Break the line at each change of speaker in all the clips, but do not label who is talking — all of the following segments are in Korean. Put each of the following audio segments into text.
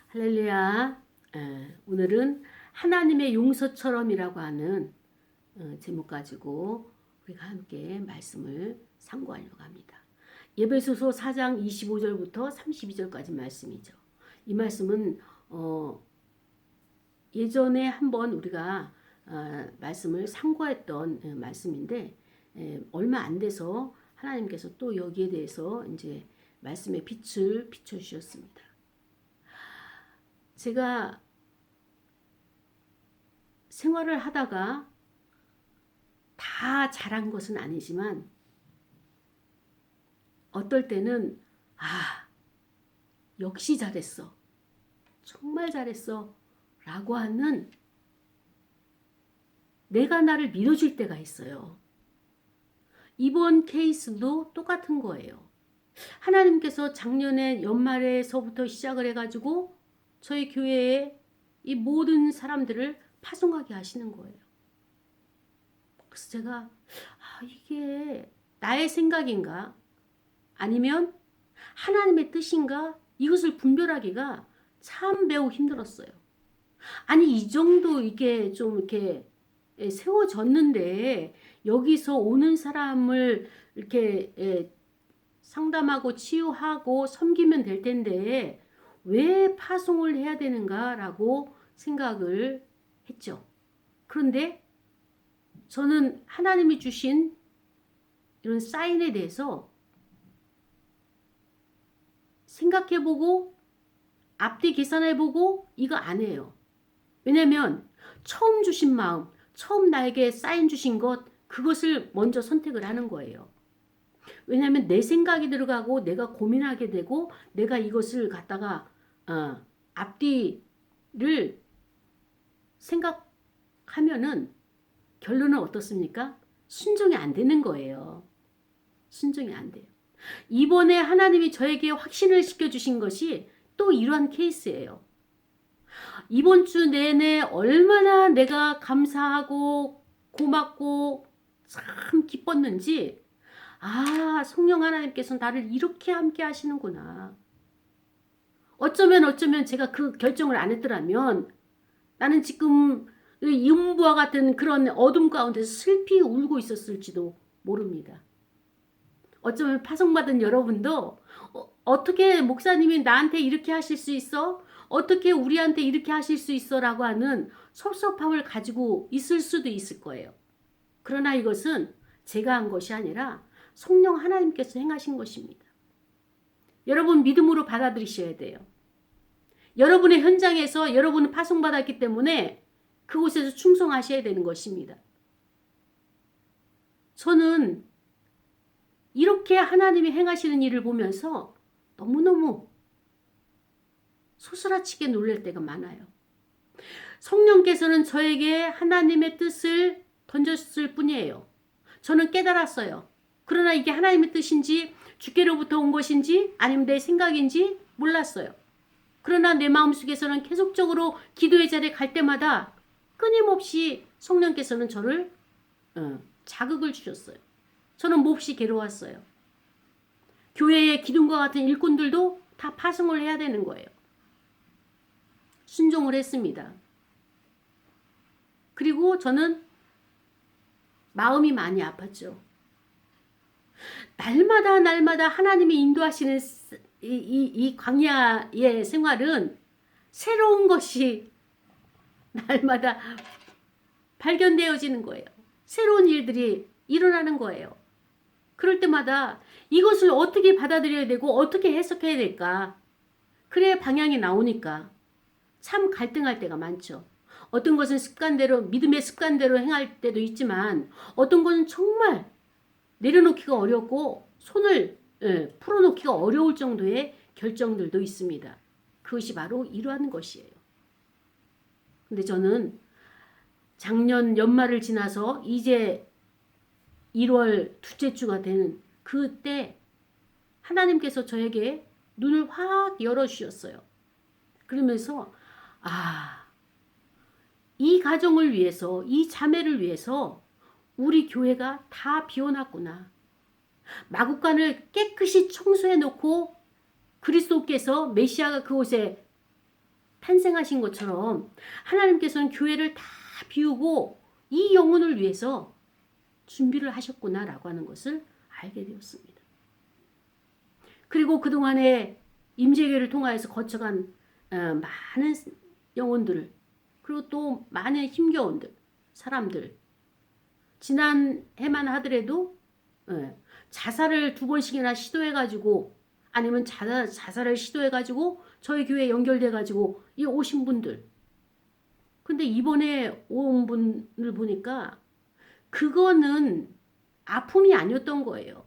할렐루야. 오늘은 하나님의 용서처럼이라고 하는 제목 가지고 우리가 함께 말씀을 상고하려고 합니다. 에베소서 4장 25절부터 32절까지 말씀이죠. 이 말씀은 예전에 한번 우리가 말씀을 상고했던 말씀인데 얼마 안 돼서 하나님께서 또 여기에 대해서 이제 말씀의 빛을 비춰주셨습니다. 제가 생활을 하다가 다 잘한 것은 아니지만 어떨 때는 역시 잘했어. 정말 잘했어. 라고 하는 내가 나를 믿어줄 때가 있어요. 이번 케이스도 똑같은 거예요. 하나님께서 작년에 연말에서부터 시작을 해가지고 저희 교회에 이 모든 사람들을 파송하게 하시는 거예요. 그래서 제가 이게 나의 생각인가 아니면 하나님의 뜻인가 이것을 분별하기가 참 매우 힘들었어요. 아니 이 정도 이게 좀 이렇게 세워졌는데 여기서 오는 사람을 이렇게 상담하고 치유하고 섬기면 될 텐데 왜 파송을 해야 되는가라고 생각을 했죠. 그런데 저는 하나님이 주신 이런 사인에 대해서 생각해보고 앞뒤 계산해보고 이거 안 해요. 왜냐면 처음 주신 마음, 처음 나에게 사인 주신 것 그것을 먼저 선택을 하는 거예요. 왜냐하면 내 생각이 들어가고 내가 고민하게 되고 내가 이것을 갖다가 앞뒤를 생각하면은 결론은 어떻습니까? 순종이 안 되는 거예요. 순종이 안 돼요. 이번에 하나님이 저에게 확신을 시켜주신 것이 또 이러한 케이스예요. 이번 주 내내 얼마나 내가 감사하고 고맙고 참 기뻤는지 성령 하나님께서 나를 이렇게 함께 하시는구나. 어쩌면 제가 그 결정을 안 했더라면 나는 지금 이음부와 같은 그런 어둠 가운데서 슬피 울고 있었을지도 모릅니다. 어쩌면 파송받은 여러분도 어떻게 목사님이 나한테 이렇게 하실 수 있어? 어떻게 우리한테 이렇게 하실 수 있어? 라고 하는 섭섭함을 가지고 있을 수도 있을 거예요. 그러나 이것은 제가 한 것이 아니라 성령 하나님께서 행하신 것입니다. 여러분 믿음으로 받아들이셔야 돼요. 여러분의 현장에서 여러분은 파송받았기 때문에 그곳에서 충성하셔야 되는 것입니다. 저는 이렇게 하나님이 행하시는 일을 보면서 너무너무 소스라치게 놀랄 때가 많아요. 성령께서는 저에게 하나님의 뜻을 던졌을 뿐이에요. 저는 깨달았어요. 그러나 이게 하나님의 뜻인지 주께로부터 온 것인지 아니면 내 생각인지 몰랐어요. 그러나 내 마음속에서는 계속적으로 기도의 자리에 갈 때마다 끊임없이 성령께서는 저를 자극을 주셨어요. 저는 몹시 괴로웠어요. 교회의 기둥과 같은 일꾼들도 다 파송을 해야 되는 거예요. 순종을 했습니다. 그리고 저는 마음이 많이 아팠죠. 날마다 하나님이 인도하시는 이 광야의 생활은 새로운 것이 날마다 발견되어지는 거예요. 새로운 일들이 일어나는 거예요. 그럴 때마다 이것을 어떻게 받아들여야 되고 어떻게 해석해야 될까? 그래야 방향이 나오니까 참 갈등할 때가 많죠. 어떤 것은 습관대로 믿음의 습관대로 행할 때도 있지만 어떤 것은 정말 내려놓기가 어렵고 손을 풀어놓기가 어려울 정도의 결정들도 있습니다. 그것이 바로 이러한 것이에요. 근데 저는 작년 연말을 지나서 이제 1월 둘째 주가 되는 그때 하나님께서 저에게 눈을 확 열어주셨어요. 그러면서 이 가정을 위해서 이 자매를 위해서 우리 교회가 다 비워놨구나. 마구간을 깨끗이 청소해 놓고 그리스도께서 메시아가 그곳에 탄생하신 것처럼 하나님께서는 교회를 다 비우고 이 영혼을 위해서 준비를 하셨구나라고 하는 것을 알게 되었습니다. 그리고 그동안에 임재교를 통하여서 거쳐간 많은 영혼들, 그리고 또 많은 힘겨운 사람들, 지난해만 하더라도 자살을 2번씩이나 시도해가지고, 아니면 자살을 시도해가지고 저희 교회에 연결돼가지고 이 오신 분들, 근데 이번에 온 분을 보니까 그거는 아픔이 아니었던 거예요.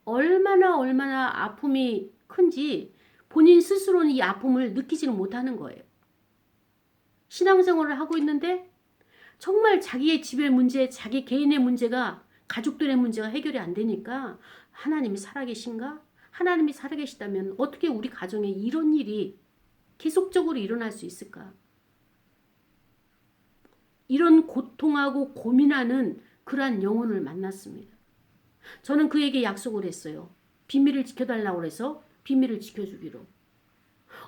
얼마나 아픔이 큰지 본인 스스로는 이 아픔을 느끼지는 못하는 거예요. 신앙생활을 하고 있는데 정말 자기의 집의 문제, 자기 개인의 문제가, 가족들의 문제가 해결이 안 되니까 하나님이 살아계신가? 하나님이 살아계시다면 어떻게 우리 가정에 이런 일이 계속적으로 일어날 수 있을까? 이런 고통하고 고민하는 그러한 영혼을 만났습니다. 저는 그에게 약속을 했어요. 비밀을 지켜달라고 해서 비밀을 지켜주기로.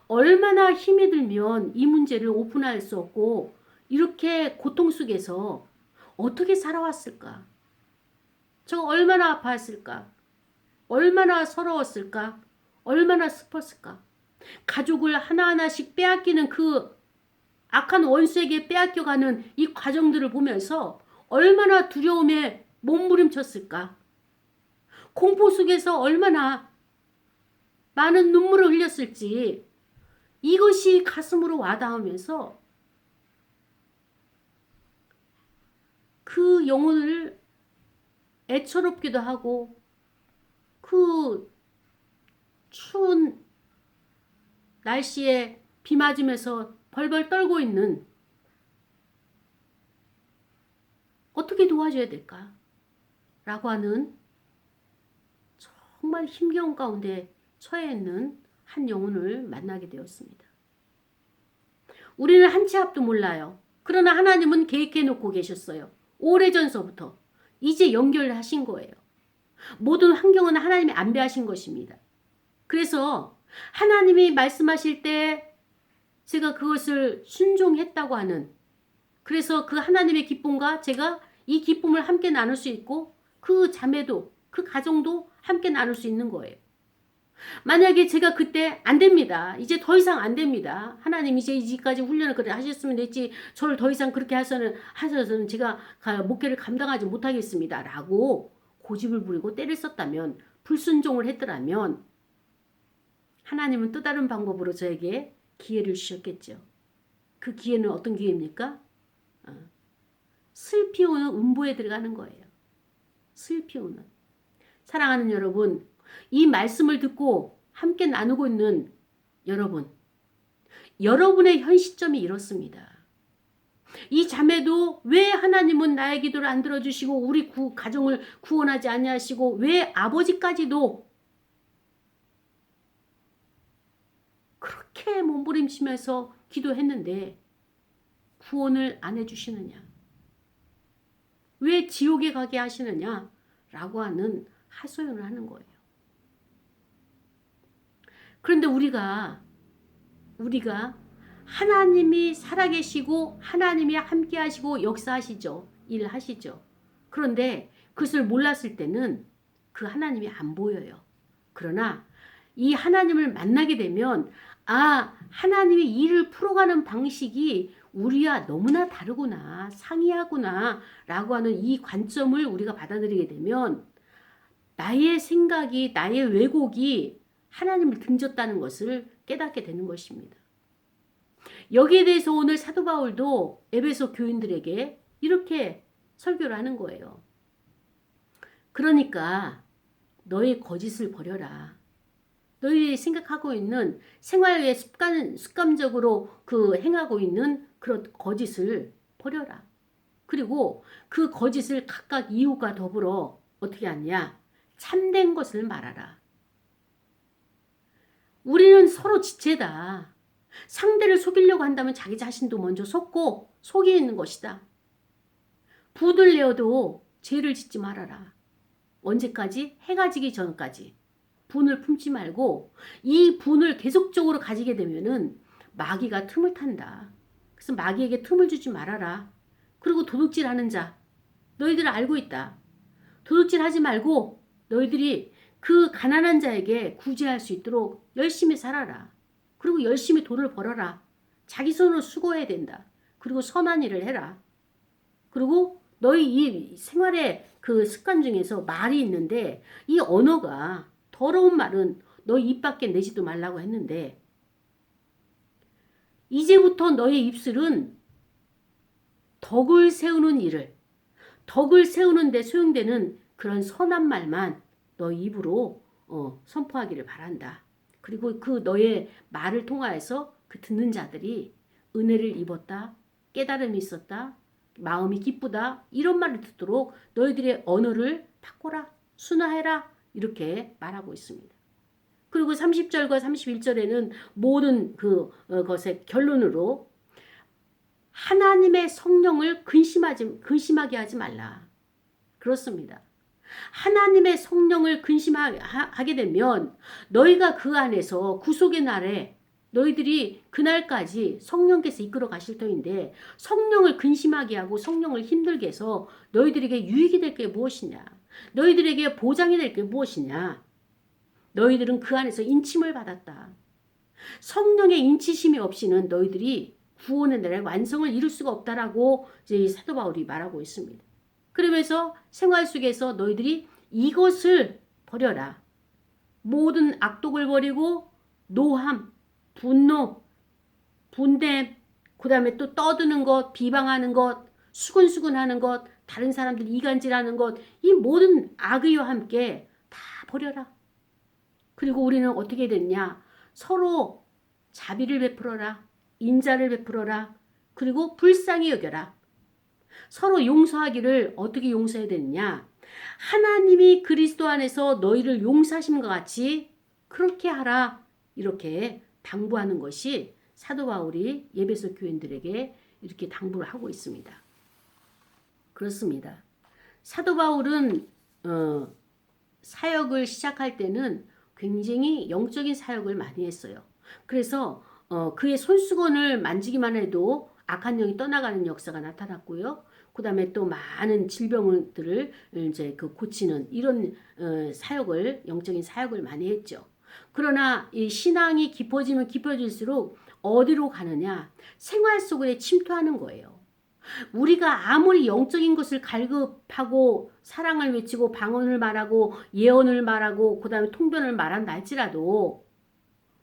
얼마나 힘이 들면 이 문제를 오픈할 수 없고 이렇게 고통 속에서 어떻게 살아왔을까? 저가 얼마나 아파했을까? 얼마나 서러웠을까? 얼마나 슬펐을까? 가족을 하나하나씩 빼앗기는 그 악한 원수에게 빼앗겨가는 이 과정들을 보면서 얼마나 두려움에 몸부림쳤을까? 공포 속에서 얼마나 많은 눈물을 흘렸을지 이것이 가슴으로 와닿으면서 그 영혼을 애처롭기도 하고 그 추운 날씨에 비 맞으면서 벌벌 떨고 있는, 어떻게 도와줘야 될까? 라고 하는 정말 힘겨운 가운데 처해 있는 한 영혼을 만나게 되었습니다. 우리는 한 치 앞도 몰라요. 그러나 하나님은 계획해 놓고 계셨어요. 오래전서부터. 이제 연결하신 거예요. 모든 환경은 하나님이 안배하신 것입니다. 그래서 하나님이 말씀하실 때 제가 그것을 순종했다고 하는, 그래서 그 하나님의 기쁨과 제가 이 기쁨을 함께 나눌 수 있고 그 자매도, 그 가정도 함께 나눌 수 있는 거예요. 만약에 제가 그때 안 됩니다. 이제 더 이상 안 됩니다. 하나님 이제 이제까지 훈련을 그래 하셨으면 됐지 저를 더 이상 그렇게 하셔서는 제가 목회를 감당하지 못하겠습니다. 라고 고집을 부리고 때를 썼다면, 불순종을 했더라면 하나님은 또 다른 방법으로 저에게 기회를 주셨겠죠. 그 기회는 어떤 기회입니까? 슬피우는 음부에 들어가는 거예요. 슬피우는. 사랑하는 여러분, 이 말씀을 듣고 함께 나누고 있는 여러분, 여러분의 현 시점이 이렇습니다. 이 자매도 왜 하나님은 나의 기도를 안 들어주시고 우리 가정을 구원하지 아니하시고 왜 아버지까지도 그렇게 몸부림치면서 기도했는데 구원을 안 해주시느냐? 왜 지옥에 가게 하시느냐? 라고 하는 하소연을 하는 거예요. 그런데 우리가 하나님이 살아계시고 하나님이 함께 하시고 역사하시죠. 일하시죠. 그런데 그것을 몰랐을 때는 그 하나님이 안 보여요. 그러나 이 하나님을 만나게 되면 하나님이 일을 풀어가는 방식이 우리와 너무나 다르구나, 상이하구나 라고 하는 이 관점을 우리가 받아들이게 되면 나의 생각이, 나의 왜곡이 하나님을 등졌다는 것을 깨닫게 되는 것입니다. 여기에 대해서 오늘 사도 바울도 에베소 교인들에게 이렇게 설교를 하는 거예요. 그러니까 너의 거짓을 버려라. 너희 생각하고 있는 생활에 습관적으로 행하고 있는 그런 거짓을 버려라. 그리고 그 거짓을 각각 이유가 더불어 어떻게 하냐? 참된 것을 말하라. 우리는 서로 지체다. 상대를 속이려고 한다면 자기 자신도 먼저 속고 속이는 것이다. 분을 내어도 죄를 짓지 말아라. 언제까지? 해가 지기 전까지. 분을 품지 말고 이 분을 계속적으로 가지게 되면은 마귀가 틈을 탄다. 그래서 마귀에게 틈을 주지 말아라. 그리고 도둑질하는 자, 너희들은 알고 있다. 도둑질하지 말고 너희들이 그 가난한 자에게 구제할 수 있도록 열심히 살아라. 그리고 열심히 돈을 벌어라. 자기 손으로 수고해야 된다. 그리고 선한 일을 해라. 그리고 너희 이 생활의 그 습관 중에서 말이 있는데 이 언어가 더러운 말은 너희 입 밖에 내지도 말라고 했는데 이제부터 너희 입술은 덕을 세우는 일을 덕을 세우는 데 소용되는 그런 선한 말만 너희 입으로 선포하기를 바란다. 그리고 그 너의 말을 통하여서 그 듣는 자들이 은혜를 입었다. 깨달음이 있었다. 마음이 기쁘다. 이런 말을 듣도록 너희들의 언어를 바꿔라. 순화해라. 이렇게 말하고 있습니다. 그리고 30절과 31절에는 모든 것의 결론으로 하나님의 성령을 근심하게 하지 말라. 그렇습니다. 하나님의 성령을 근심하게 되면 너희가 그 안에서 구속의 날에 너희들이 그날까지 성령께서 이끌어 가실 터인데 성령을 근심하게 하고 성령을 힘들게 해서 너희들에게 유익이 될 게 무엇이냐? 너희들에게 보장이 될 게 무엇이냐? 너희들은 그 안에서 인침을 받았다. 성령의 인치심이 없이는 너희들이 구원의 날에 완성을 이룰 수가 없다라고 이제 사도 바울이 말하고 있습니다. 그러면서 생활 속에서 너희들이 이것을 버려라. 모든 악독을 버리고 노함, 분노, 분냄, 그 다음에 또 떠드는 것, 비방하는 것, 수근수근하는 것, 다른 사람들 이간질하는 것, 이 모든 악의와 함께 다 버려라. 그리고 우리는 어떻게 됐냐? 서로 자비를 베풀어라. 인자를 베풀어라. 그리고 불쌍히 여겨라. 서로 용서하기를 어떻게 용서해야 되느냐? 하나님이 그리스도 안에서 너희를 용서하신 것 같이 그렇게 하라. 이렇게 당부하는 것이 사도 바울이 에베소 교인들에게 이렇게 당부를 하고 있습니다. 그렇습니다. 사도 바울은 사역을 시작할 때는 굉장히 영적인 사역을 많이 했어요. 그래서 그의 손수건을 만지기만 해도 악한 영이 떠나가는 역사가 나타났고요. 그 다음에 또 많은 질병들을 이제 고치는 이런 사역을, 영적인 사역을 많이 했죠. 그러나 이 신앙이 깊어지면 깊어질수록 어디로 가느냐? 생활 속에 침투하는 거예요. 우리가 아무리 영적인 것을 갈급하고 사랑을 외치고 방언을 말하고 예언을 말하고 그 다음에 통변을 말한다 할지라도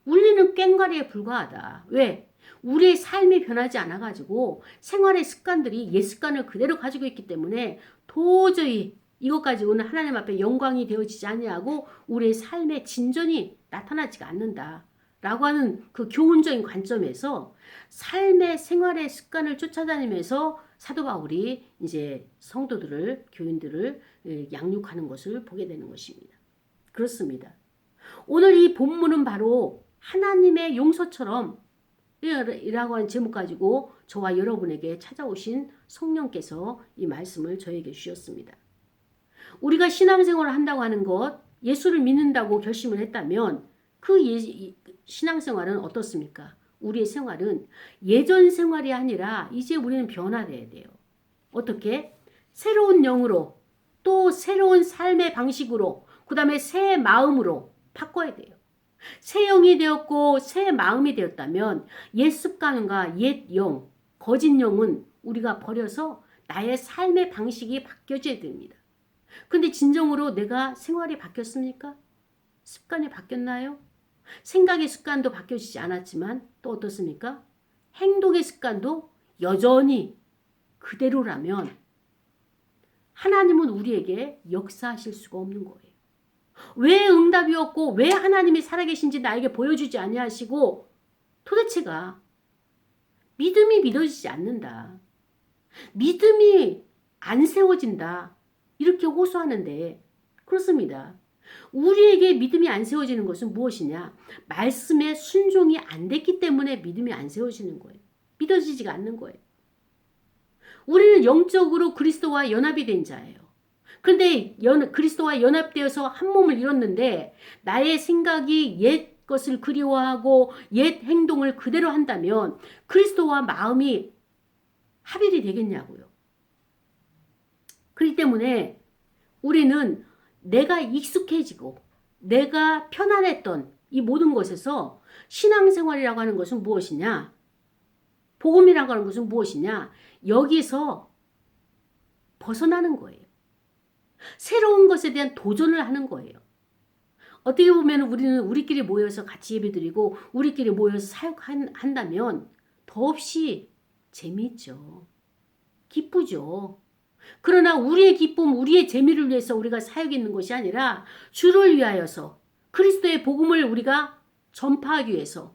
우리는 꽹과리에 불과하다. 왜? 우리의 삶이 변하지 않아가지고 생활의 습관들이 옛 습관을 그대로 가지고 있기 때문에 도저히 이것 가지고는 하나님 앞에 영광이 되어지지 아니하고 우리의 삶의 진전이 나타나지가 않는다. 라고 하는 그 교훈적인 관점에서 삶의 생활의 습관을 쫓아다니면서 사도 바울이 이제 성도들을, 교인들을 양육하는 것을 보게 되는 것입니다. 그렇습니다. 오늘 이 본문은 바로 하나님의 용서처럼 이라고 하는 제목 가지고 저와 여러분에게 찾아오신 성령께서 이 말씀을 저에게 주셨습니다. 우리가 신앙생활을 한다고 하는 것, 예수를 믿는다고 결심을 했다면 그 신앙생활은 어떻습니까? 우리의 생활은 예전 생활이 아니라 이제 우리는 변화돼야 돼요. 어떻게? 새로운 영으로 또 새로운 삶의 방식으로 그 다음에 새 마음으로 바꿔야 돼요. 새 영이 되었고 새 마음이 되었다면 옛 습관과 옛 영, 거짓 영은 우리가 버려서 나의 삶의 방식이 바뀌어져야 됩니다. 근데 진정으로 내가 생활이 바뀌었습니까? 습관이 바뀌었나요? 생각의 습관도 바뀌어지지 않았지만 또 어떻습니까? 행동의 습관도 여전히 그대로라면 하나님은 우리에게 역사하실 수가 없는 거예요. 왜 응답이 없고 왜 하나님이 살아계신지 나에게 보여주지 아니하시고 도대체가 믿음이 믿어지지 않는다. 믿음이 안 세워진다. 이렇게 호소하는데 그렇습니다. 우리에게 믿음이 안 세워지는 것은 무엇이냐? 말씀에 순종이 안 됐기 때문에 믿음이 안 세워지는 거예요. 믿어지지가 않는 거예요. 우리는 영적으로 그리스도와 연합이 된 자예요. 그런데 그리스도와 연합되어서 한 몸을 이뤘는데 나의 생각이 옛 것을 그리워하고 옛 행동을 그대로 한다면 그리스도와 마음이 합일이 되겠냐고요. 그렇기 때문에 우리는 내가 익숙해지고 내가 편안했던 이 모든 것에서 신앙생활이라고 하는 것은 무엇이냐? 복음이라고 하는 것은 무엇이냐? 여기서 벗어나는 거예요. 새로운 것에 대한 도전을 하는 거예요. 어떻게 보면 우리는 우리끼리 모여서 같이 예배드리고 우리끼리 모여서 사역한다면 더없이 재미있죠. 기쁘죠. 그러나 우리의 기쁨, 우리의 재미를 위해서 우리가 사역이 있는 것이 아니라 주를 위하여서 그리스도의 복음을 우리가 전파하기 위해서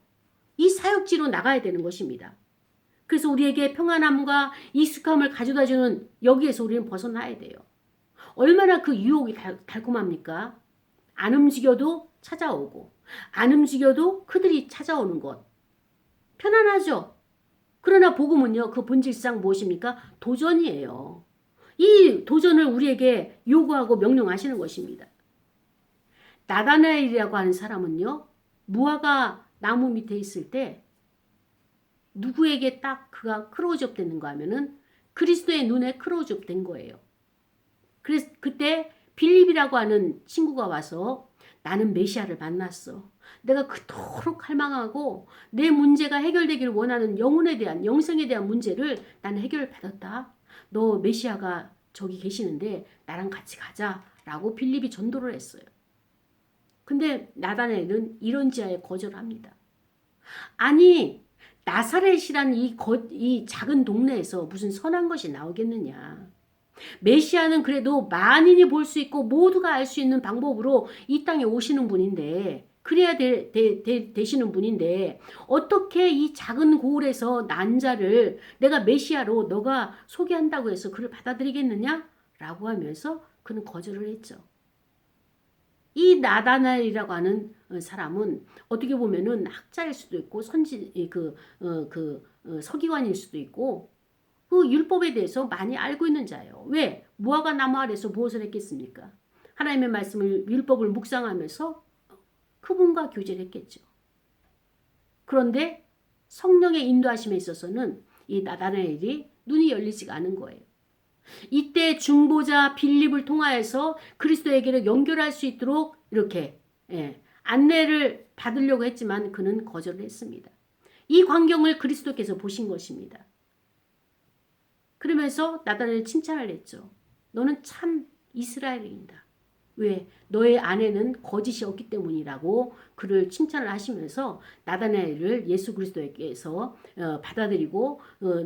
이 사역지로 나가야 되는 것입니다. 그래서 우리에게 평안함과 익숙함을 가져다주는 여기에서 우리는 벗어나야 돼요. 얼마나 그 유혹이 달콤합니까? 안 움직여도 찾아오고 안 움직여도 그들이 찾아오는 것. 편안하죠? 그러나 복음은요. 그 본질상 무엇입니까? 도전이에요. 이 도전을 우리에게 요구하고 명령하시는 것입니다. 나다나엘이라고 하는 사람은요. 무화과 나무 밑에 있을 때 누구에게 딱 그가 크로즈업 됐는가 하면은 그리스도의 눈에 크로즈업 된 거예요. 그래서 그때 빌립이라고 하는 친구가 와서 나는 메시아를 만났어. 내가 그토록 갈망하고 내 문제가 해결되기를 원하는 영혼에 대한 영생에 대한 문제를 나는 해결을 받았다. 너 메시아가 저기 계시는데 나랑 같이 가자라고 빌립이 전도를 했어요. 근데 나다나엘은 이런 지하에 거절합니다. 아니 나사렛이란 이 작은 동네에서 무슨 선한 것이 나오겠느냐. 메시아는 그래도 만인이 볼 수 있고 모두가 알 수 있는 방법으로 이 땅에 오시는 분인데 그래야 되시는 분인데 어떻게 이 작은 고을에서 난 자를 내가 메시아로 너가 소개한다고 해서 그를 받아들이겠느냐? 라고 하면서 그는 거절을 했죠. 이 나다나엘이라고 하는 사람은 어떻게 보면은 학자일 수도 있고 서기관일 수도 있고 그 율법에 대해서 많이 알고 있는 자예요. 왜? 무화과 나무 아래서 무엇을 했겠습니까? 하나님의 말씀을 율법을 묵상하면서 그분과 교제를 했겠죠. 그런데 성령의 인도하심에 있어서는 이 나다나엘이 눈이 열리지가 않은 거예요. 이때 중보자 빌립을 통하여서 그리스도에게로 연결할 수 있도록 이렇게 안내를 받으려고 했지만 그는 거절을 했습니다. 이 광경을 그리스도께서 보신 것입니다. 그러면서 나다나엘을 칭찬을 했죠. 너는 참 이스라엘인이다. 왜? 너의 안에는 거짓이 없기 때문이라고 그를 칭찬을 하시면서 나다나엘을 예수 그리스도에게서 받아들이고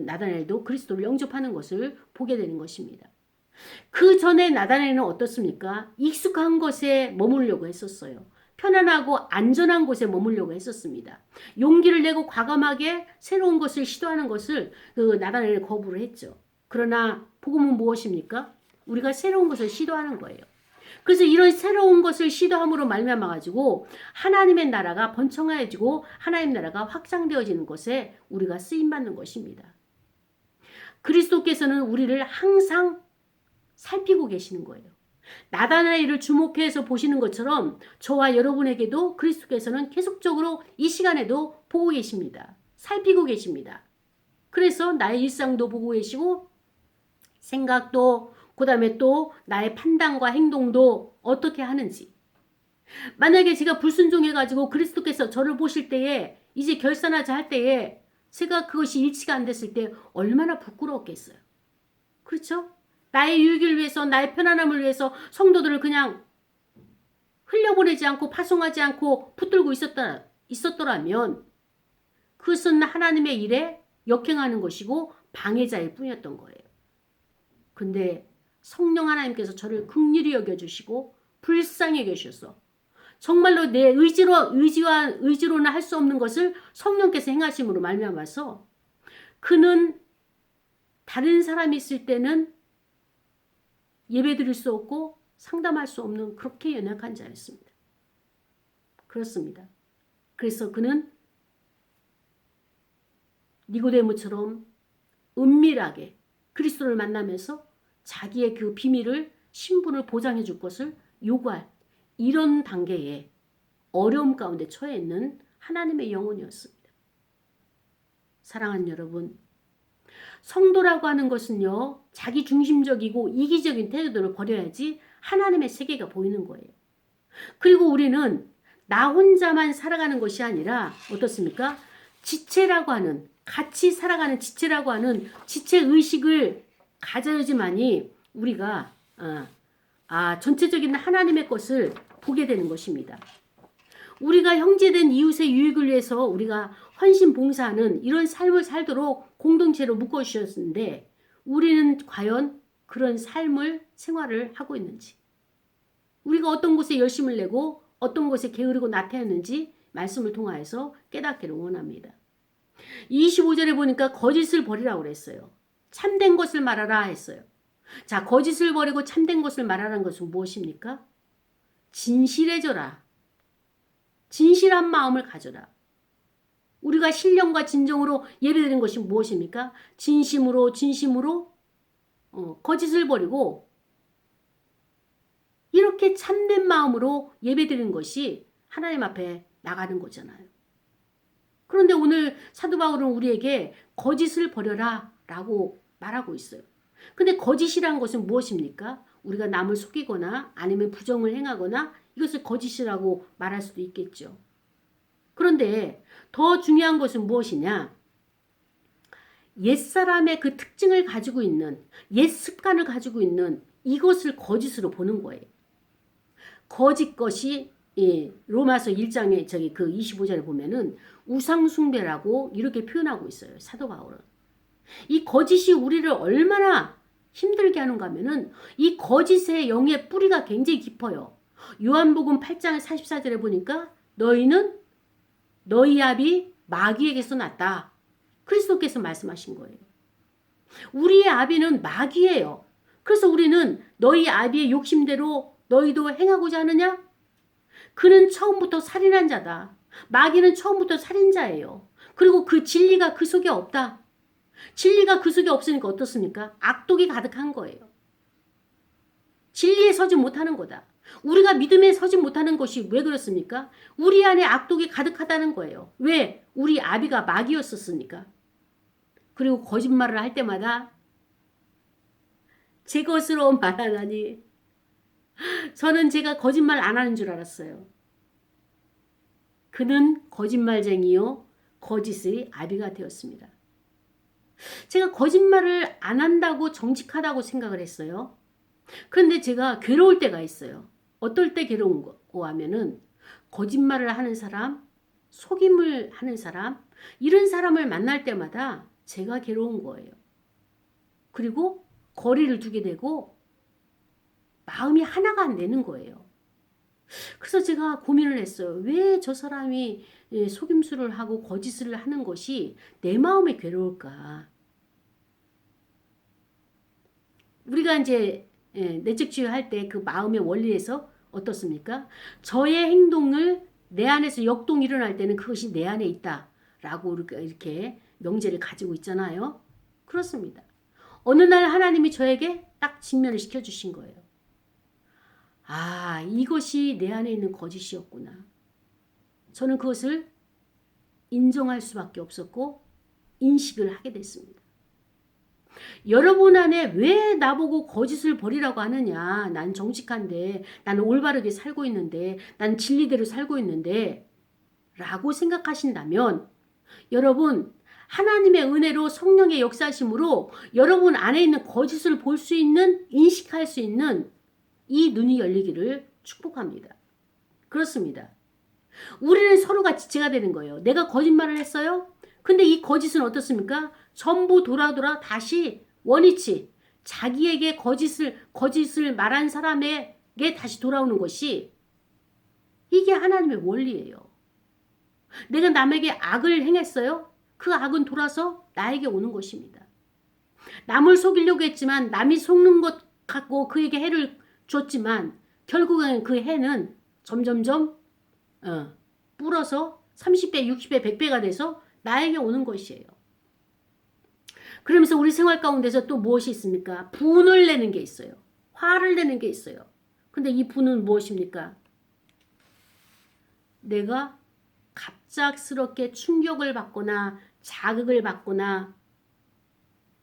나다나엘도 그리스도를 영접하는 것을 보게 되는 것입니다. 그 전에 나다나엘은 어떻습니까? 익숙한 것에 머물려고 했었어요. 편안하고 안전한 곳에 머물려고 했었습니다. 용기를 내고 과감하게 새로운 것을 시도하는 것을 나다나엘은 거부를 했죠. 그러나 복음은 무엇입니까? 우리가 새로운 것을 시도하는 거예요. 그래서 이런 새로운 것을 시도함으로 말미암아 가지고 하나님의 나라가 번창해지고 하나님 나라가 확장되어지는 것에 우리가 쓰임받는 것입니다. 그리스도께서는 우리를 항상 살피고 계시는 거예요. 나다나엘을 주목해서 보시는 것처럼 저와 여러분에게도 그리스도께서는 계속적으로 이 시간에도 보고 계십니다. 살피고 계십니다. 그래서 나의 일상도 보고 계시고 생각도 그 다음에 또 나의 판단과 행동도 어떻게 하는지. 만약에 제가 불순종해가지고 그리스도께서 저를 보실 때에 이제 결산하자 할 때에 제가 그것이 일치가 안 됐을 때 얼마나 부끄러웠겠어요. 그렇죠? 나의 유익을 위해서 나의 편안함을 위해서 성도들을 그냥 흘려보내지 않고 파송하지 않고 붙들고 있었더라면 그것은 하나님의 일에 역행하는 것이고 방해자일 뿐이었던 거예요. 근데 성령 하나님께서 저를 긍휼히 여겨주시고 불쌍히 여겨주셔서 정말로 내 의지로는 할 수 없는 것을 성령께서 행하심으로 말미암아서 그는 다른 사람이 있을 때는 예배드릴 수 없고 상담할 수 없는 그렇게 연약한 자였습니다. 그렇습니다. 그래서 그는 니고데모처럼 은밀하게 그리스도를 만나면서 자기의 그 비밀을 신분을 보장해 줄 것을 요구할 이런 단계에 어려움 가운데 처해 있는 하나님의 영혼이었습니다. 사랑하는 여러분, 성도라고 하는 것은요, 자기 중심적이고 이기적인 태도를 버려야지 하나님의 세계가 보이는 거예요. 그리고 우리는 나 혼자만 살아가는 것이 아니라 어떻습니까? 지체라고 하는, 같이 살아가는 지체라고 하는 지체의식을 가져야지만이 우리가 전체적인 하나님의 것을 보게 되는 것입니다. 우리가 형제된 이웃의 유익을 위해서 우리가 헌신 봉사하는 이런 삶을 살도록 공동체로 묶어주셨는데 우리는 과연 그런 삶을 생활을 하고 있는지, 우리가 어떤 곳에 열심을 내고 어떤 곳에 게으르고 나태했는지 말씀을 통하여서 깨닫기를 원합니다. 25절에 보니까 거짓을 버리라고 그랬어요. 참된 것을 말하라 했어요. 자, 거짓을 버리고 참된 것을 말하라는 것은 무엇입니까? 진실해져라. 진실한 마음을 가져라. 우리가 신령과 진정으로 예배드리는 것이 무엇입니까? 진심으로 거짓을 버리고 이렇게 참된 마음으로 예배드리는 것이 하나님 앞에 나가는 거잖아요. 그런데 오늘 사도 바울은 우리에게 거짓을 버려라 라고 말하고 있어요. 근데 거짓이란 것은 무엇입니까? 우리가 남을 속이거나 아니면 부정을 행하거나 이것을 거짓이라고 말할 수도 있겠죠. 그런데 더 중요한 것은 무엇이냐? 옛사람의 그 특징을 가지고 있는, 옛 습관을 가지고 있는 이것을 거짓으로 보는 거예요. 거짓 것이 로마서 1장에 그 25절에 보면은 우상숭배라고 이렇게 표현하고 있어요. 사도 바울은. 이 거짓이 우리를 얼마나 힘들게 하는가 하면은 이 거짓의 영의 뿌리가 굉장히 깊어요. 요한복음 8장 44절에 보니까 너희는 너희 아비 마귀에게서 났다. 그리스도께서 말씀하신 거예요. 우리의 아비는 마귀예요. 그래서 우리는 너희 아비의 욕심대로 너희도 행하고자 하느냐? 그는 처음부터 살인한 자다. 마귀는 처음부터 살인자예요. 그리고 그 진리가 그 속에 없다. 진리가 그 속에 없으니까 어떻습니까? 악독이 가득한 거예요. 진리에 서지 못하는 거다. 우리가 믿음에 서지 못하는 것이 왜 그렇습니까? 우리 안에 악독이 가득하다는 거예요. 왜? 우리 아비가 마귀였었으니까. 그리고 거짓말을 할 때마다 제 것으로 말하다니 저는 제가 거짓말 안 하는 줄 알았어요. 그는 거짓말쟁이요 거짓의 아비가 되었습니다. 제가 거짓말을 안 한다고 정직하다고 생각을 했어요. 그런데 제가 괴로울 때가 있어요. 어떨 때 괴로운고 하면은 거짓말을 하는 사람, 속임을 하는 사람, 이런 사람을 만날 때마다 제가 괴로운 거예요. 그리고 거리를 두게 되고 마음이 하나가 안 되는 거예요. 그래서 제가 고민을 했어요. 왜 저 사람이 속임수를 하고 거짓을 하는 것이 내 마음에 괴로울까? 우리가 이제 내적 치유할 때 그 마음의 원리에서 어떻습니까? 저의 행동을 내 안에서 역동이 일어날 때는 그것이 내 안에 있다라고 이렇게 명제를 가지고 있잖아요. 그렇습니다. 어느 날 하나님이 저에게 딱 직면을 시켜주신 거예요. 아, 이것이 내 안에 있는 거짓이었구나. 저는 그것을 인정할 수밖에 없었고 인식을 하게 됐습니다. 여러분 안에 왜 나보고 거짓을 버리라고 하느냐. 난 정직한데, 나는 올바르게 살고 있는데, 난 진리대로 살고 있는데 라고 생각하신다면 여러분 하나님의 은혜로 성령의 역사심으로 여러분 안에 있는 거짓을 볼 수 있는, 인식할 수 있는 이 눈이 열리기를 축복합니다. 그렇습니다. 우리는 서로가 지체가 되는 거예요. 내가 거짓말을 했어요? 근데 이 거짓은 어떻습니까? 전부 돌아 다시 원위치, 자기에게 거짓을 말한 사람에게 다시 돌아오는 것이 이게 하나님의 원리예요. 내가 남에게 악을 행했어요? 그 악은 돌아서 나에게 오는 것입니다. 남을 속이려고 했지만 남이 속는 것 같고 그에게 해를 줬지만 결국엔 그 해는 점점점 불어서 30배, 60배, 100배가 돼서 나에게 오는 것이에요. 그러면서 우리 생활 가운데서 또 무엇이 있습니까? 분을 내는 게 있어요. 화를 내는 게 있어요. 근데 이 분은 무엇입니까? 내가 갑작스럽게 충격을 받거나 자극을 받거나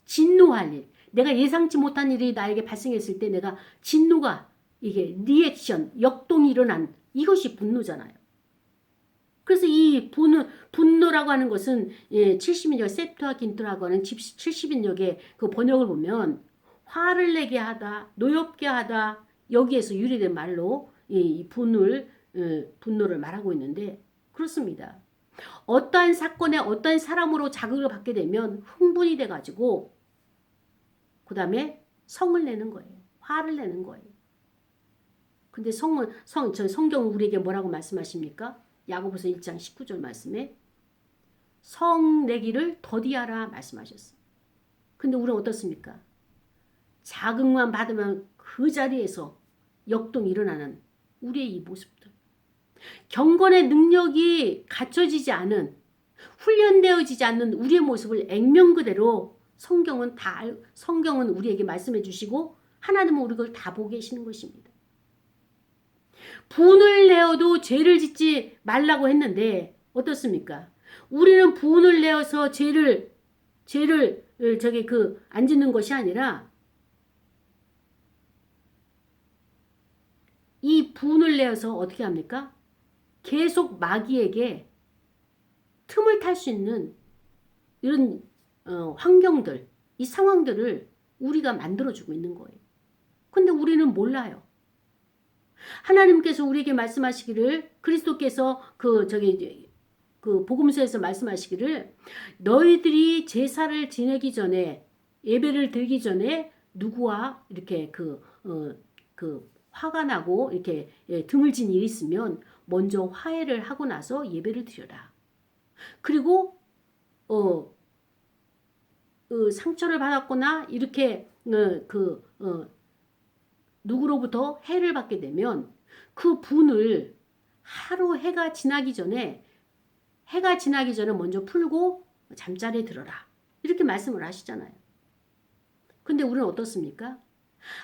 진노할 일, 내가 예상치 못한 일이 나에게 발생했을 때 내가 진노가 이게 리액션, 역동이 일어난 이것이 분노잖아요. 그래서 이 분노라고 하는 것은 70인역 세프트와긴트라고 하는 70인역의 그 번역을 보면 화를 내게 하다, 노엽게 하다 여기에서 유래된 말로 이 분노를 말하고 있는데 그렇습니다. 어떠한 사건에 어떠한 사람으로 자극을 받게 되면 흥분이 돼가지고 그 다음에 성을 내는 거예요. 화를 내는 거예요. 근데 성경은 우리에게 뭐라고 말씀하십니까? 야고보서 1장 19절 말씀에 성 내기를 더디하라 말씀하셨어요. 근데 우리는 어떻습니까? 자극만 받으면 그 자리에서 역동이 일어나는 우리의 이 모습들. 경건의 능력이 갖춰지지 않은, 훈련되어지지 않는 우리의 모습을 액면 그대로 성경은 우리에게 말씀해 주시고 하나님은 우리 걸 다 보고 계시는 것입니다. 분을 내어도 죄를 짓지 말라고 했는데 어떻습니까? 우리는 분을 내어서 죄를 안 짓는 것이 아니라 이 분을 내어서 어떻게 합니까? 계속 마귀에게 틈을 탈 수 있는 이런 환경들, 이 상황들을 우리가 만들어주고 있는 거예요. 근데 우리는 몰라요. 하나님께서 우리에게 말씀하시기를 그리스도께서 그 복음서에서 말씀하시기를 너희들이 제사를 지내기 전에 예배를 드리기 전에 누구와 이렇게 화가 나고 이렇게 등을 진 일이 있으면 먼저 화해를 하고 나서 예배를 드려라. 그리고 상처를 받았거나 이렇게 누구로부터 해를 받게 되면 그 분을 해가 지나기 전에 먼저 풀고 잠자리에 들어라. 이렇게 말씀을 하시잖아요. 근데 우리는 어떻습니까?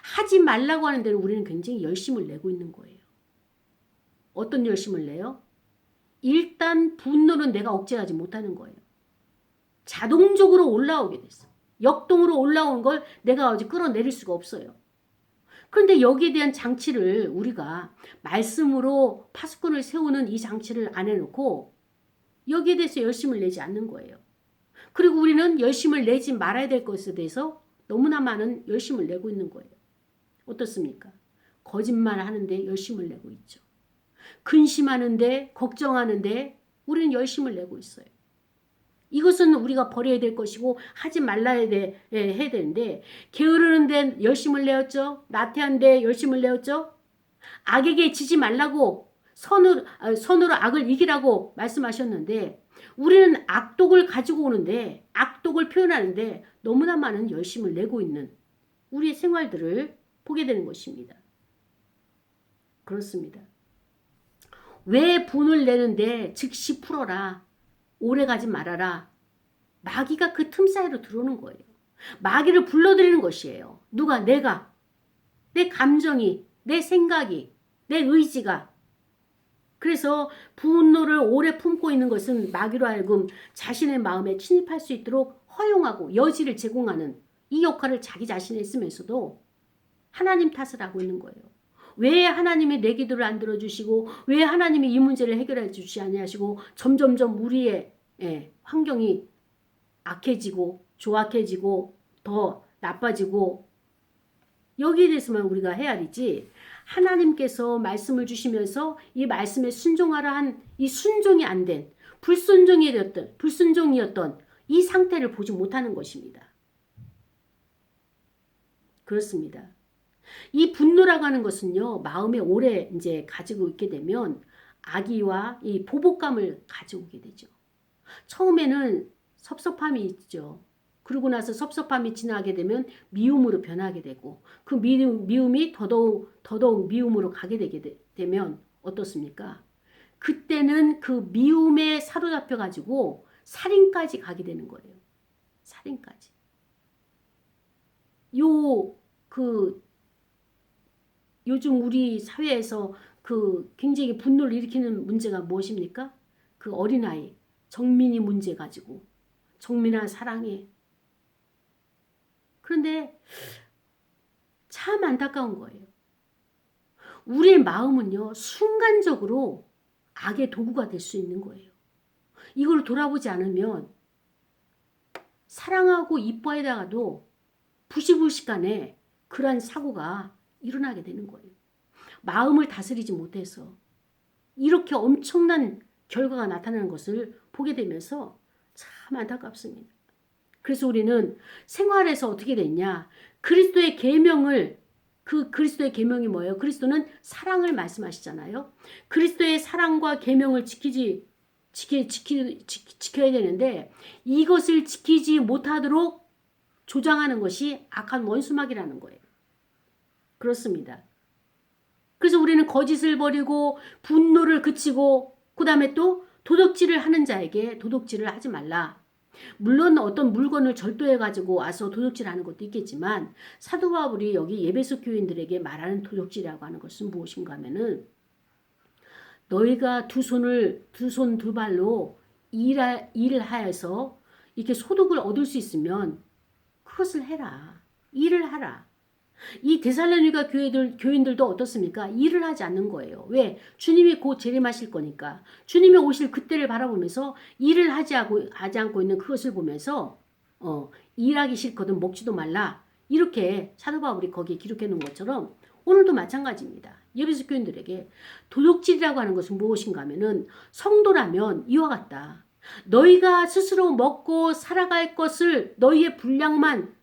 하지 말라고 하는 대로 우리는 굉장히 열심을 내고 있는 거예요. 어떤 열심을 내요? 일단 분노는 내가 억제하지 못하는 거예요. 자동적으로 올라오게 됐어. 역동으로 올라온 걸 내가 어디 끌어내릴 수가 없어요. 그런데 여기에 대한 장치를 우리가 말씀으로 파수꾼을 세우는 이 장치를 안 해놓고 여기에 대해서 열심을 내지 않는 거예요. 그리고 우리는 열심을 내지 말아야 될 것에 대해서 너무나 많은 열심을 내고 있는 거예요. 어떻습니까? 거짓말 하는데 열심을 내고 있죠. 근심하는데 걱정하는데 우리는 열심을 내고 있어요. 이것은 우리가 버려야 될 것이고 하지 말라야 해야 되는데 게으르는 데 열심을 내었죠. 나태한 데 열심을 내었죠. 악에게 지지 말라고 선으로 악을 이기라고 말씀하셨는데 우리는 악독을 가지고 오는데 악독을 표현하는데 너무나 많은 열심을 내고 있는 우리의 생활들을 보게 되는 것입니다. 그렇습니다. 왜 분을 내는데 즉시 풀어라. 오래가지 말아라. 마귀가 그 틈 사이로 들어오는 거예요. 마귀를 불러들이는 것이에요. 누가? 내가. 내 감정이, 내 생각이, 내 의지가. 그래서 분노를 오래 품고 있는 것은 마귀로 하여금 자신의 마음에 침입할 수 있도록 허용하고 여지를 제공하는 이 역할을 자기 자신이 했으면서도 하나님 탓을 하고 있는 거예요. 왜 하나님이 내 기도를 안 들어주시고 왜 하나님이 이 문제를 해결해 주시지 아니하시고 점점점 우리의 환경이 악해지고 조악해지고 더 나빠지고 여기에 대해서만 우리가 헤아리지 하나님께서 말씀을 주시면서 이 말씀에 순종하라 한 이 순종이 안 된 불순종이었던 이 상태를 보지 못하는 것입니다. 그렇습니다. 이 분노라고 하는 것은요, 마음에 오래 이제 가지고 있게 되면 악의와 이 보복감을 가져오게 되죠. 처음에는 섭섭함이 있죠. 그러고 나서 섭섭함이 지나게 되면 미움으로 변하게 되고 그 미움이 더더욱 미움으로 가게 되면 어떻습니까? 그때는 그 미움에 사로잡혀 가지고 살인까지 가게 되는 거예요. 살인까지. 요즘 우리 사회에서 그 굉장히 분노를 일으키는 문제가 무엇입니까? 그 어린아이 정민이 문제 가지고 정민아 사랑해. 그런데 참 안타까운 거예요. 우리의 마음은요 순간적으로 악의 도구가 될 수 있는 거예요. 이걸 돌아보지 않으면 사랑하고 이뻐하다가도 부시불식간에 그러한 사고가 일어나게 되는 거예요. 마음을 다스리지 못해서 이렇게 엄청난 결과가 나타나는 것을 보게 되면서 참 안타깝습니다. 그래서 우리는 생활에서 어떻게 됐냐? 그리스도의 계명을 그 그리스도의 계명이 뭐예요? 그리스도는 사랑을 말씀하시잖아요. 그리스도의 사랑과 계명을 지켜야 되는데 이것을 지키지 못하도록 조장하는 것이 악한 원수막이라는 거예요. 그렇습니다. 그래서 우리는 거짓을 버리고 분노를 그치고 그 다음에 또 도둑질을 하는 자에게 도둑질을 하지 말라. 물론 어떤 물건을 절도해 가지고 와서 도둑질하는 것도 있겠지만 사도 바울이 여기 에베소 교인들에게 말하는 도둑질이라고 하는 것은 무엇인가 하면은 너희가 두 손 두 발로 일을 하여서 이렇게 소득을 얻을 수 있으면 그것을 해라. 일을 하라. 이 데살로니가 교인들도 어떻습니까? 일을 하지 않는 거예요. 왜? 주님이 곧 재림하실 거니까. 주님이 오실 그때를 바라보면서 일을 하지 않고 있는 그것을 보면서 일하기 싫거든 먹지도 말라. 이렇게 사도 바울이 거기에 기록해 놓은 것처럼 오늘도 마찬가지입니다. 에베소 교인들에게 도둑질이라고 하는 것은 무엇인가 하면은 성도라면 이와 같다. 너희가 스스로 먹고 살아갈 것을 너희의 분량만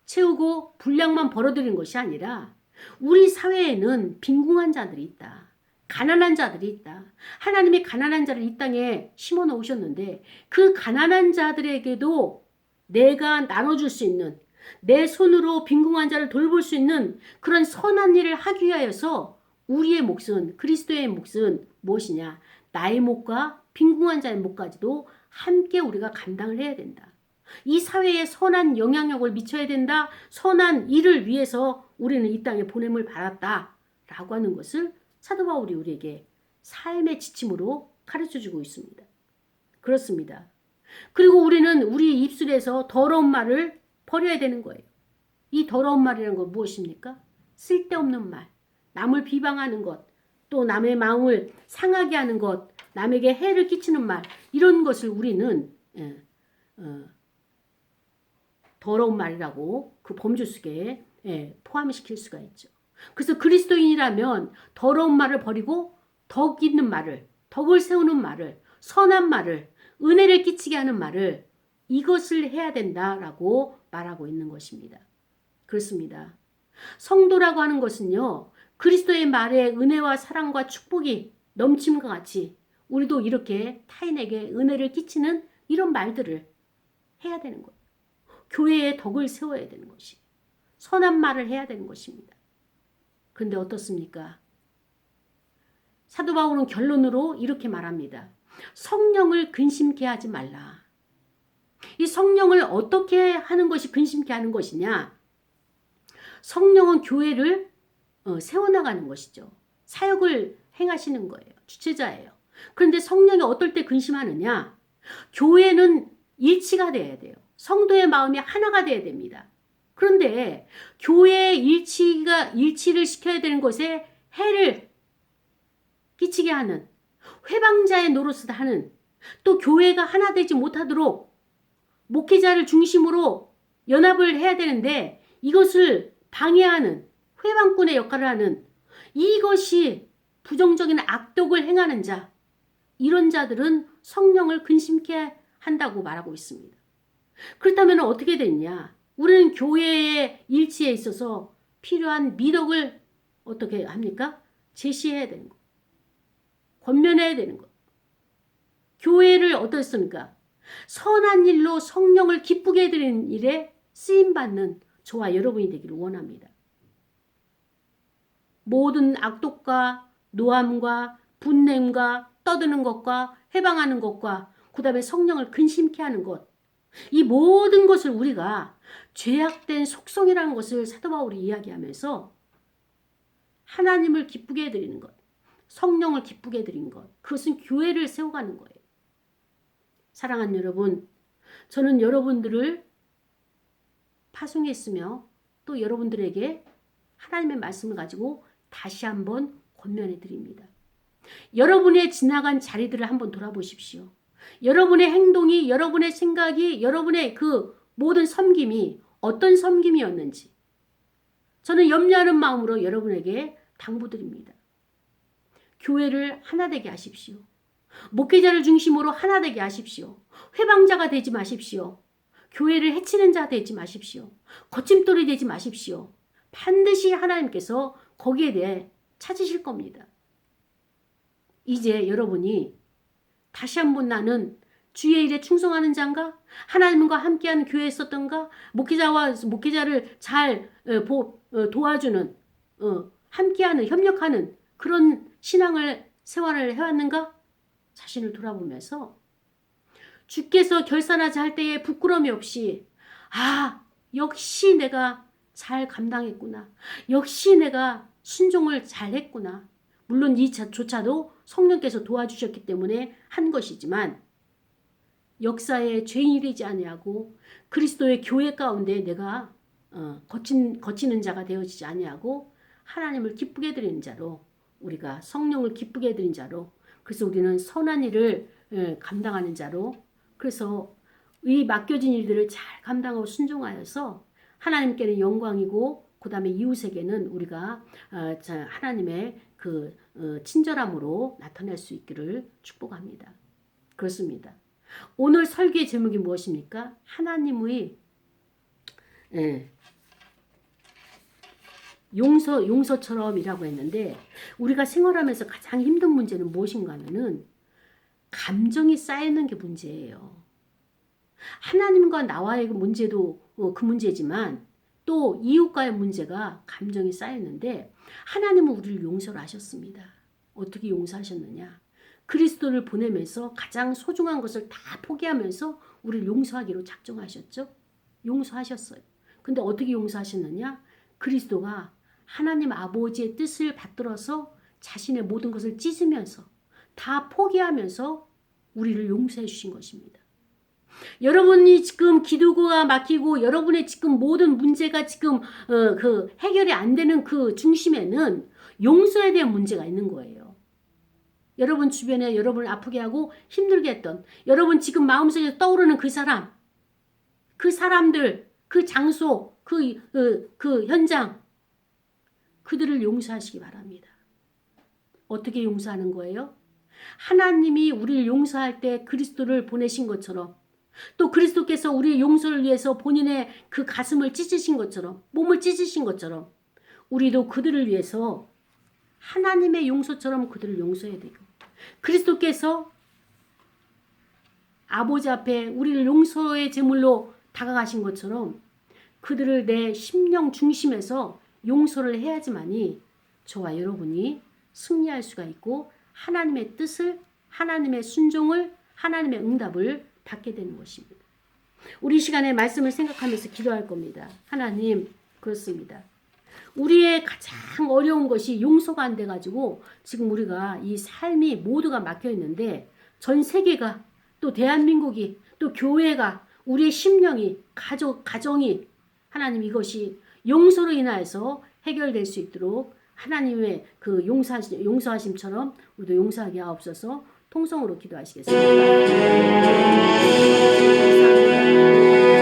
채우고 분량만 벌어들이는 것이 아니라 우리 사회에는 빈궁한 자들이 있다. 가난한 자들이 있다. 하나님이 가난한 자를 이 땅에 심어 놓으셨는데 그 가난한 자들에게도 내가 나눠줄 수 있는 내 손으로 빈궁한 자를 돌볼 수 있는 그런 선한 일을 하기 위하여서 우리의 몫은 그리스도의 몫은 무엇이냐? 나의 몫과 빈궁한 자의 몫까지도 함께 우리가 감당을 해야 된다. 이 사회에 선한 영향력을 미쳐야 된다. 선한 일을 위해서 우리는 이 땅에 보냄을 받았다라고 하는 것을 사도 바울이 우리에게 삶의 지침으로 가르쳐주고 있습니다. 그렇습니다. 그리고 우리는 우리 입술에서 더러운 말을 버려야 되는 거예요. 이 더러운 말이라는 건 무엇입니까? 쓸데없는 말, 남을 비방하는 것, 또 남의 마음을 상하게 하는 것, 남에게 해를 끼치는 말, 이런 것을 우리는 더러운 말이라고 그 범주 속에 포함시킬 수가 있죠. 그래서 그리스도인이라면 더러운 말을 버리고 덕 있는 말을, 덕을 세우는 말을, 선한 말을, 은혜를 끼치게 하는 말을 이것을 해야 된다라고 말하고 있는 것입니다. 그렇습니다. 성도라고 하는 것은요. 그리스도의 말에 은혜와 사랑과 축복이 넘침과 같이 우리도 이렇게 타인에게 은혜를 끼치는 이런 말들을 해야 되는 거예요. 교회에 덕을 세워야 되는 것이 선한 말을 해야 되는 것입니다. 그런데 어떻습니까? 사도 바울은 결론으로 이렇게 말합니다. 성령을 근심케 하지 말라. 이 성령을 어떻게 하는 것이 근심케 하는 것이냐? 성령은 교회를 세워나가는 것이죠. 사역을 행하시는 거예요. 주체자예요. 그런데 성령이 어떨 때 근심하느냐? 교회는 일치가 돼야 돼요. 성도의 마음이 하나가 돼야 됩니다. 그런데 교회의 일치를 시켜야 되는 것에 해를 끼치게 하는 회방자의 노릇을 하는 또 교회가 하나 되지 못하도록 목회자를 중심으로 연합을 해야 되는데 이것을 방해하는 회방꾼의 역할을 하는 이것이 부정적인 악독을 행하는 자 이런 자들은 성령을 근심케 한다고 말하고 있습니다. 그렇다면 어떻게 됐냐? 우리는 교회의 일치에 있어서 필요한 미덕을 어떻게 합니까? 제시해야 되는 것. 권면해야 되는 것. 교회를 어떻습니까? 선한 일로 성령을 기쁘게 해드리는 일에 쓰임받는 저와 여러분이 되기를 원합니다. 모든 악독과 노함과 분냄과 떠드는 것과 해방하는 것과 그 다음에 성령을 근심케 하는 것 이 모든 것을 우리가 죄악된 속성이라는 것을 사도 바울이 이야기하면서 하나님을 기쁘게 해드리는 것, 성령을 기쁘게 해드리는 것, 그것은 교회를 세워가는 거예요. 사랑하는 여러분, 저는 여러분들을 파송했으며 또 여러분들에게 하나님의 말씀을 가지고 다시 한번 권면해 드립니다. 여러분의 지나간 자리들을 한번 돌아보십시오. 여러분의 행동이, 여러분의 생각이, 여러분의 그 모든 섬김이 어떤 섬김이었는지 저는 염려하는 마음으로 여러분에게 당부드립니다. 교회를 하나 되게 하십시오. 목회자를 중심으로 하나 되게 하십시오. 회방자가 되지 마십시오. 교회를 해치는 자 되지 마십시오. 거침돌이 되지 마십시오. 반드시 하나님께서 거기에 대해 찾으실 겁니다. 이제 여러분이 다시 한번 나는 주의 일에 충성하는 자인가? 하나님과 함께하는 교회에 있었던가? 목회자를 잘 도와주는 함께하는 협력하는 그런 생활을 해왔는가? 자신을 돌아보면서 주께서 결산하자 할 때에 부끄러움이 없이 역시 내가 잘 감당했구나. 역시 내가 순종을 잘했구나. 물론 이조차도 성령께서 도와주셨기 때문에 한 것이지만 역사에 죄인이 되지 아니하고 그리스도의 교회 가운데 내가 거치는 자가 되어지지 아니하고 하나님을 기쁘게 드리는 자로 우리가 성령을 기쁘게 드리는 자로 그래서 우리는 선한 일을 감당하는 자로 그래서 이 맡겨진 일들을 잘 감당하고 순종하여서 하나님께는 영광이고 그 다음에 이웃에게는 우리가 하나님의 그 친절함으로 나타낼 수 있기를 축복합니다. 그렇습니다. 오늘 설교의 제목이 무엇입니까? 하나님의 용서처럼이라고 했는데 우리가 생활하면서 가장 힘든 문제는 무엇인가 하면은 감정이 쌓이는 게 문제예요. 하나님과 나와의 문제도 그 문제지만 또 이웃과의 문제가 감정이 쌓였는데 하나님은 우리를 용서를 하셨습니다. 어떻게 용서하셨느냐? 그리스도를 보내면서 가장 소중한 것을 다 포기하면서 우리를 용서하기로 작정하셨죠? 용서하셨어요. 근데 어떻게 용서하셨느냐? 그리스도가 하나님 아버지의 뜻을 받들어서 자신의 모든 것을 찢으면서 다 포기하면서 우리를 용서해 주신 것입니다. 여러분이 지금 기도가 막히고 여러분의 지금 모든 문제가 지금 그 해결이 안 되는 그 중심에는 용서에 대한 문제가 있는 거예요. 여러분 주변에 여러분을 아프게 하고 힘들게 했던 여러분 지금 마음속에 떠오르는 그 사람, 그 사람들, 그 장소, 그 현장 그들을 용서하시기 바랍니다. 어떻게 용서하는 거예요? 하나님이 우리를 용서할 때 그리스도를 보내신 것처럼 또 그리스도께서 우리의 용서를 위해서 본인의 그 가슴을 찢으신 것처럼 몸을 찢으신 것처럼 우리도 그들을 위해서 하나님의 용서처럼 그들을 용서해야 되고 그리스도께서 아버지 앞에 우리를 용서의 제물로 다가가신 것처럼 그들을 내 심령 중심에서 용서를 해야지만이 저와 여러분이 승리할 수가 있고 하나님의 뜻을 하나님의 순종을 하나님의 응답을 받게 되는 것입니다. 우리 시간에 말씀을 생각하면서 기도할 겁니다. 하나님 그렇습니다. 우리의 가장 어려운 것이 용서가 안 돼가지고 지금 우리가 이 삶이 모두가 막혀 있는데 전 세계가 또 대한민국이 또 교회가 우리의 심령이 가정이 하나님 이것이 용서로 인하여서 해결될 수 있도록 하나님의 그 용서하심처럼 우리도 용서하게 하옵소서 통성으로 기도하시겠습니다.